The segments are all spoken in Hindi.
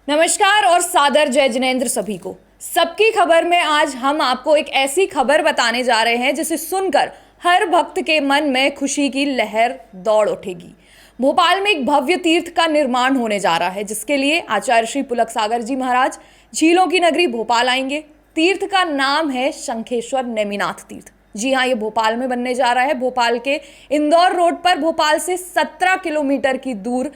नमस्कार और सादर जय जिनेंद्र सभी को। सबकी खबर में आज हम आपको एक ऐसी खबर बताने जा रहे हैं जिसे सुनकर हर भक्त के मन में खुशी की लहर दौड़ उठेगी। भोपाल में एक भव्य तीर्थ का निर्माण होने जा रहा है, जिसके लिए आचार्य श्री पुलक सागर जी महाराज झीलों की नगरी भोपाल आएंगे। तीर्थ का नाम है शंखेश्वर नेमिनाथ तीर्थ। जी हाँ, ये भोपाल में बनने जा रहा है। भोपाल के इंदौर रोड पर भोपाल से 17 किलोमीटर की दूर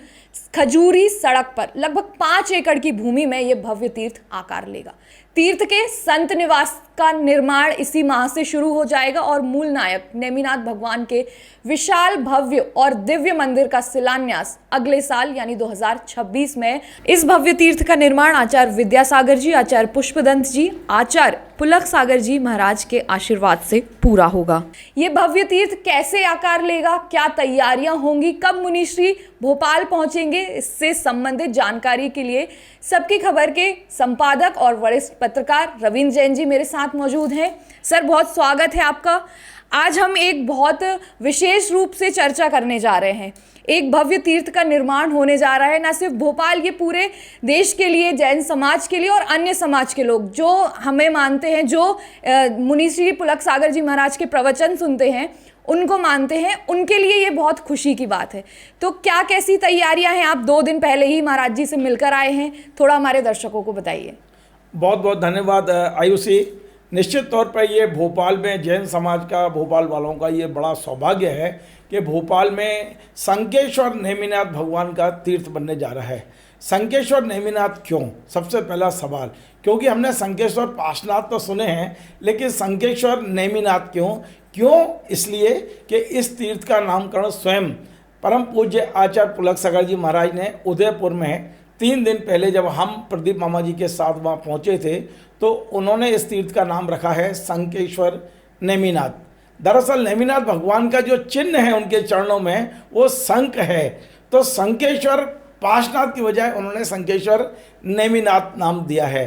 खजूरी सड़क पर लगभग 5 एकड़ की भूमि में यह भव्य तीर्थ आकार लेगा। तीर्थ के संत निवास का निर्माण इसी माह से शुरू हो जाएगा और मूल नायक नेमिनाथ भगवान के विशाल भव्य और दिव्य मंदिर का शिलान्यास अगले साल यानी 2026 में इस भव्य तीर्थ का निर्माण आचार्य विद्यासागर जी, आचार्य पुष्पदंत जी, आचार्य पुलक सागर जी महाराज के आशीर्वाद से पूरा होगा। ये भव्य तीर्थ कैसे आकार लेगा, क्या तैयारियां होंगी, कब मुनिश्री भोपाल पहुंचेंगे, इससे संबंधित जानकारी के लिए सबकी खबर के संपादक और वरिष्ठ पत्रकार रविंद्र जैन जी मेरे साथ मौजूद हैं। सर, बहुत स्वागत है आपका। आज हम एक बहुत विशेष रूप से चर्चा करने जा रहे हैं। एक भव्य तीर्थ का निर्माण होने जा रहा है, न सिर्फ भोपाल, ये पूरे देश के लिए, जैन समाज के लिए और अन्य समाज के लोग जो हमें मानते हैं, जो मुनिश्री पुलक सागर जी महाराज के प्रवचन सुनते हैं, उनको मानते हैं, उनके लिए ये बहुत खुशी की बात है। तो क्या कैसी तैयारियां हैं? आप 2 दिन पहले ही महाराज जी से मिलकर आए हैं, थोड़ा हमारे दर्शकों को बताइए। बहुत बहुत धन्यवाद आयुषी। निश्चित तौर पर ये भोपाल में जैन समाज का, भोपाल वालों का ये बड़ा सौभाग्य है कि भोपाल में शंखेश्वर नेमिनाथ भगवान का तीर्थ बनने जा रहा है। शंखेश्वर नेमिनाथ क्यों? सबसे पहला सवाल, क्योंकि हमने शंखेश्वर पार्श्वनाथ तो सुने हैं, लेकिन शंखेश्वर नेमिनाथ क्यों? इसलिए कि इस तीर्थ का नामकरण स्वयं परम पूज्य आचार्य पुलक सागर जी महाराज ने उदयपुर में 3 दिन पहले जब हम प्रदीप मामा जी के साथ वहाँ पहुँचे थे तो उन्होंने इस तीर्थ का नाम रखा है शंखेश्वर नेमिनाथ। दरअसल नेमिनाथ भगवान का जो चिन्ह है उनके चरणों में वो शंख है, तो शंखेश्वर पार्श्वनाथ की बजाय उन्होंने शंखेश्वर नेमिनाथ नाम दिया है।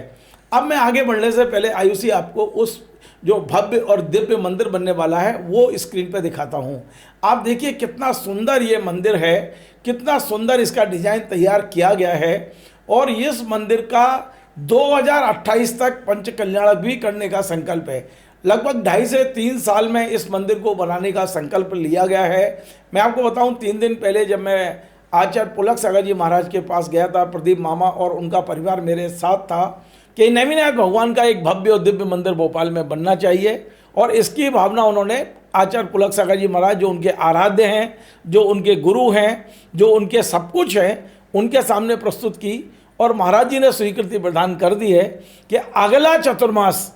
अब मैं आगे बढ़ने से पहले आयुषी आपको उस जो भव्य और दिव्य मंदिर बनने वाला है वो स्क्रीन पर दिखाता हूँ। आप देखिए कितना सुंदर ये मंदिर है, कितना सुंदर इसका डिजाइन तैयार किया गया है। और इस मंदिर का 2028 तक पंच कल्याणक भी करने का संकल्प है। लगभग 2.5 से 3 साल में इस मंदिर को बनाने का संकल्प लिया गया है। मैं आपको बताऊं, 3 दिन पहले जब मैं आचार्य पुलक सागर जी महाराज के पास गया था, प्रदीप मामा और उनका परिवार मेरे साथ था, कि नेमिनाथ भगवान का एक भव्य और दिव्य मंदिर भोपाल में बनना चाहिए। और इसकी भावना उन्होंने आचार्य पुलक सागर जी महाराज, जो उनके आराध्य हैं, जो उनके गुरु हैं, जो उनके सब कुछ हैं, उनके सामने प्रस्तुत की। और महाराज जी ने स्वीकृति प्रदान कर दी है कि अगला चतुर्मास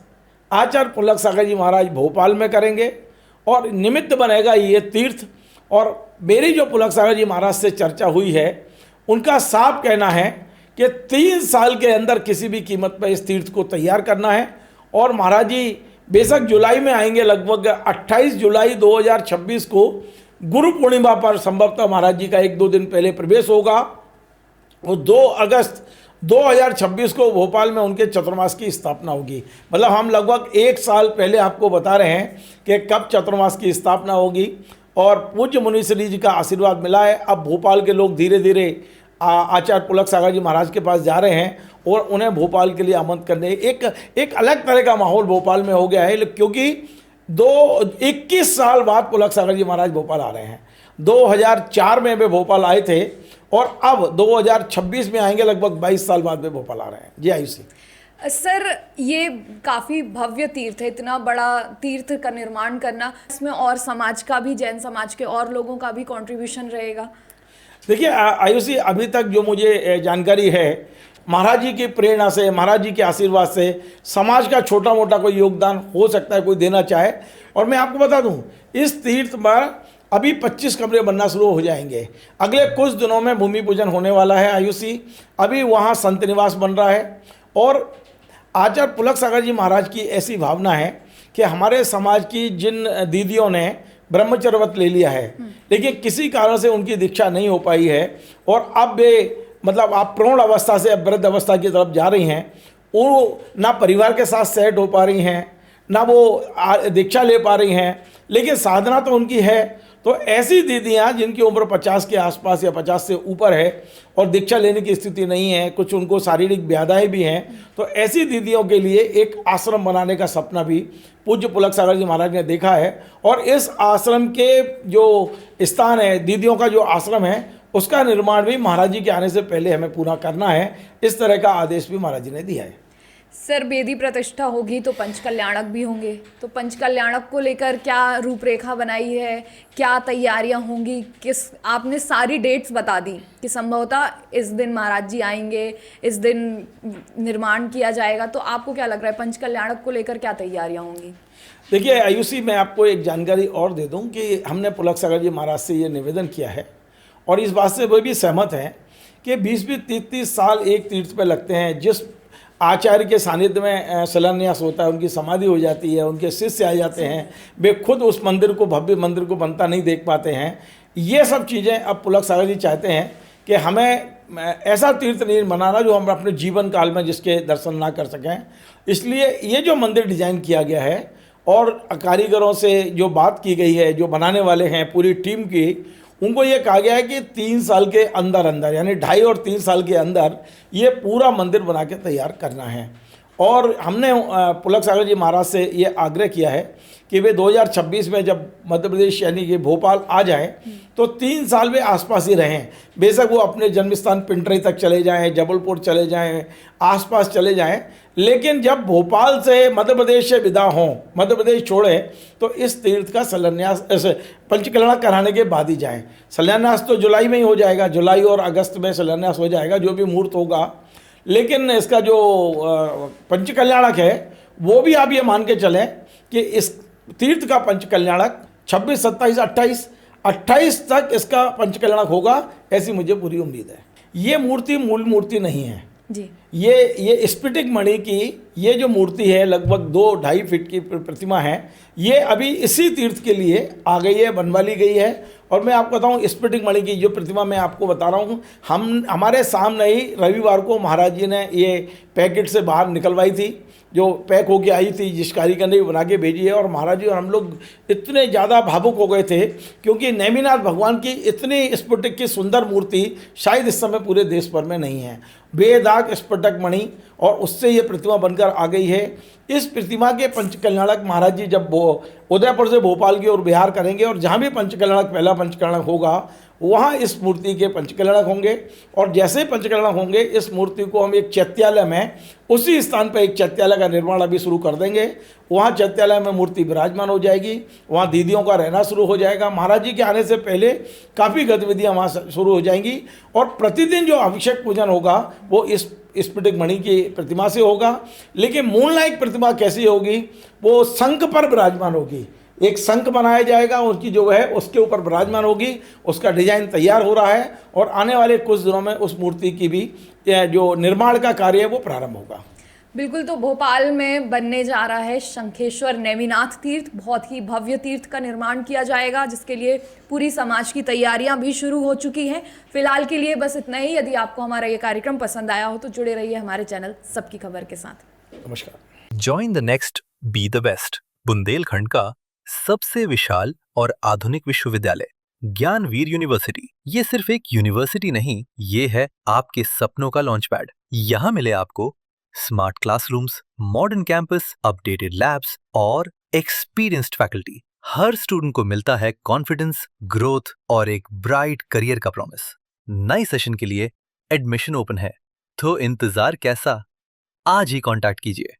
आचार्य पुलक सागर जी महाराज भोपाल में करेंगे और निमित्त बनेगा ये तीर्थ। और मेरी जो पुलक सागर जी महाराज से चर्चा हुई है, उनका साफ कहना है कि 3 साल के अंदर किसी भी कीमत पर इस तीर्थ को तैयार करना है। और महाराज जी बेशक जुलाई में आएंगे, लगभग 28 जुलाई 2026 को गुरु पूर्णिमा पर संभवतः महाराज जी का 1-2 दिन पहले प्रवेश होगा और 2 अगस्त 2026 को भोपाल में उनके चतुर्मास की स्थापना होगी। मतलब हम लगभग 1 साल पहले आपको बता रहे हैं कि कब चतुर्मास की स्थापना होगी। और पूज्य मुनिश्री जी का आशीर्वाद मिला है। अब भोपाल के लोग धीरे धीरे आचार्य पुलक सागर जी महाराज के पास जा रहे हैं और उन्हें भोपाल के लिए आमंत्रित करने एक अलग तरह का माहौल भोपाल में हो गया है, क्योंकि 21 साल बाद पुलक सागर जी महाराज भोपाल आ रहे हैं। 2004 में वे भोपाल आए थे और अब 2026 में आएंगे, लगभग 22 साल बाद वे भोपाल आ रहे हैं। जी आयुषी। सर, ये काफ़ी भव्य तीर्थ है, इतना बड़ा तीर्थ का निर्माण करना, इसमें और समाज का भी, जैन समाज के और लोगों का भी कंट्रीब्यूशन रहेगा? देखिए आयुषी, अभी तक जो मुझे जानकारी है, महाराज जी की प्रेरणा से, महाराज जी के आशीर्वाद से समाज का छोटा मोटा कोई योगदान हो सकता है, कोई देना चाहे। और मैं आपको बता दूं, इस तीर्थ पर अभी 25 कमरे बनना शुरू हो जाएंगे। अगले कुछ दिनों में भूमि पूजन होने वाला है आयुषी। अभी वहाँ संत निवास बन रहा है। और आचार्य पुलक सागर जी महाराज की ऐसी भावना है कि हमारे समाज की जिन दीदियों ने ब्रह्मचर्य व्रत ले लिया है, लेकिन किसी कारण से उनकी दीक्षा नहीं हो पाई है और अब वे मतलब आप प्रौढ़ अवस्था से वृद्ध अवस्था की तरफ जा रही हैं, वो ना परिवार के साथ सेट हो पा रही हैं, ना वो दीक्षा ले पा रही हैं, लेकिन साधना तो उनकी है। तो ऐसी दीदियाँ जिनकी उम्र 50 के आसपास या 50 से ऊपर है और दीक्षा लेने की स्थिति नहीं है, कुछ उनको शारीरिक व्याधाएं भी हैं, तो ऐसी दीदियों के लिए एक आश्रम बनाने का सपना भी पूज्य पुलक सागर जी महाराज ने देखा है। और इस आश्रम के जो स्थान है, दीदियों का जो आश्रम है, उसका निर्माण भी महाराज जी के आने से पहले हमें पूरा करना है। इस तरह का आदेश भी महाराज जी ने दिया है। सर, बेदी प्रतिष्ठा होगी तो पंच कल्याणक भी होंगे, तो पंच कल्याणक को लेकर क्या रूपरेखा बनाई है, क्या तैयारियां होंगी? किस आपने सारी डेट्स बता दी कि संभवतः इस दिन महाराज जी आएंगे, इस दिन निर्माण किया जाएगा, तो आपको क्या लग रहा है पंच कल्याणक को लेकर क्या तैयारियां होंगी? देखिए आयुषी, मैं आपको एक जानकारी और दे दूं कि हमने पुलक सागर जी महाराज से ये निवेदन किया है और इस बात से वो भी सहमत हैं कि 20-20, 30-30 साल एक तीर्थ पे लगते हैं। जिस आचार्य के सानिध्य में शिलान्यास होता है, उनकी समाधि हो जाती है, उनके शिष्य आ जाते हैं, वे खुद उस मंदिर को, भव्य मंदिर को बनता नहीं देख पाते हैं। ये सब चीज़ें अब पुलक सागर जी चाहते हैं कि हमें ऐसा तीर्थ नहीं बनाना जो हम अपने जीवन काल में जिसके दर्शन ना कर सकें। इसलिए ये जो मंदिर डिजाइन किया गया है और कारीगरों से जो बात की गई है, जो बनाने वाले हैं पूरी टीम की, उनको ये कहा गया है कि 3 साल के अंदर अंदर, यानी 2.5 और 3 साल के अंदर ये पूरा मंदिर बना के तैयार करना है। और हमने पुलक सागर जी महाराज से ये आग्रह किया है कि वे 2026 में जब मध्य प्रदेश यानी कि भोपाल आ जाएं तो 3 साल वे आसपास ही रहें। बेशक वो अपने जन्म स्थान पिंटरी तक चले जाएं, जबलपुर चले जाएं, आसपास चले जाएं, लेकिन जब भोपाल से मध्य प्रदेश से विदा हों, मध्य प्रदेश छोड़ें, तो इस तीर्थ का शिलान्यास ऐसे पंचकल्याण कराने के बाद ही जाएं। शिलान्यास तो जुलाई में ही हो जाएगा, जुलाई और अगस्त में शिलान्यास हो जाएगा जो भी मुहूर्त होगा। लेकिन इसका जो पंचकल्याणक है वो भी आप ये मान के चलें कि इस तीर्थ का पंचकल्याणक 26, 27, 28 तक इसका पंचकल्याणक होगा, ऐसी मुझे पूरी उम्मीद है। ये मूर्ति मूल मूर्ति नहीं है जी। ये स्फटिक मणि की ये जो मूर्ति है, लगभग 2-2.5 फीट की प्रतिमा है। ये अभी इसी तीर्थ के लिए आ गई है, बनवा ली गई है। और मैं आपको बताऊं, स्फटिक मणि की जो प्रतिमा मैं आपको बता रहा हूं, हमारे सामने ही रविवार को महाराज जी ने ये पैकेट से बाहर निकलवाई थी, जो पैक होके आई थी, जिस कारीगर ने बना के भेजी है। और महाराज जी और हम लोग इतने ज़्यादा भावुक हो गए थे क्योंकि नेमिनाथ भगवान की इतनी स्फटिक की सुंदर मूर्ति शायद इस समय पूरे देश भर में नहीं है। बेदाग स्फटिक मणि, और उससे ये प्रतिमा बनकर आ गई है। इस प्रतिमा के पंचकल्याणक महाराज जी जब उदयपुर से भोपाल की ओर विहार करेंगे और जहाँ भी पंचकल्याणक, पहला पंचकल्याणक होगा, वहाँ इस मूर्ति के पंचकल्याणक होंगे। और जैसे ही पंचकल्याणक होंगे, इस मूर्ति को हम एक चैत्यालय में, उसी स्थान पर एक चैत्यालय का निर्माण अभी शुरू कर देंगे। वहाँ चैत्यालय में मूर्ति विराजमान हो जाएगी, वहाँ दीदियों का रहना शुरू हो जाएगा। महाराज जी के आने से पहले काफ़ी गतिविधियाँ वहाँ शुरू हो जाएंगी। और प्रतिदिन जो अभिषेक पूजन होगा वो इस स्फटिक मणि की प्रतिमा से होगा। लेकिन मूलनायक प्रतिमा कैसी होगी? वो शंख पर विराजमान होगी। एक शंख बनाया जाएगा, उनकी जो है उसके ऊपर विराजमान होगी। उसका डिजाइन तैयार हो रहा है और आने वाले कुछ दिनों में उस मूर्ति की भी जो निर्माण का कार्य है वो प्रारंभ होगा। बिल्कुल, तो भोपाल में बनने जा रहा है शंखेश्वर नेमिनाथ तीर्थ, बहुत ही भव्य तीर्थ का निर्माण किया जाएगा, जिसके लिए पूरी समाज की तैयारियां भी शुरू हो चुकी हैं। फिलहाल के लिए बस इतना ही। यदि आपको हमारा ये कार्यक्रम पसंद आया हो तो जुड़े रहिए हमारे चैनल सबकी खबर के साथ। नमस्कार। Join the next be the best, Bundelkhand का सबसे विशाल और आधुनिक विश्वविद्यालय ज्ञानवीर यूनिवर्सिटी। ये सिर्फ एक यूनिवर्सिटी नहीं, ये है आपके सपनों का लॉन्च पैड। यहाँ मिले आपको smart classrooms, modern campus, updated labs और एक्सपीरियंस्ड फैकल्टी। हर स्टूडेंट को मिलता है कॉन्फिडेंस, ग्रोथ और एक ब्राइट करियर का प्रॉमिस। नए सेशन के लिए एडमिशन ओपन है, तो इंतजार कैसा? आज ही कांटेक्ट कीजिए।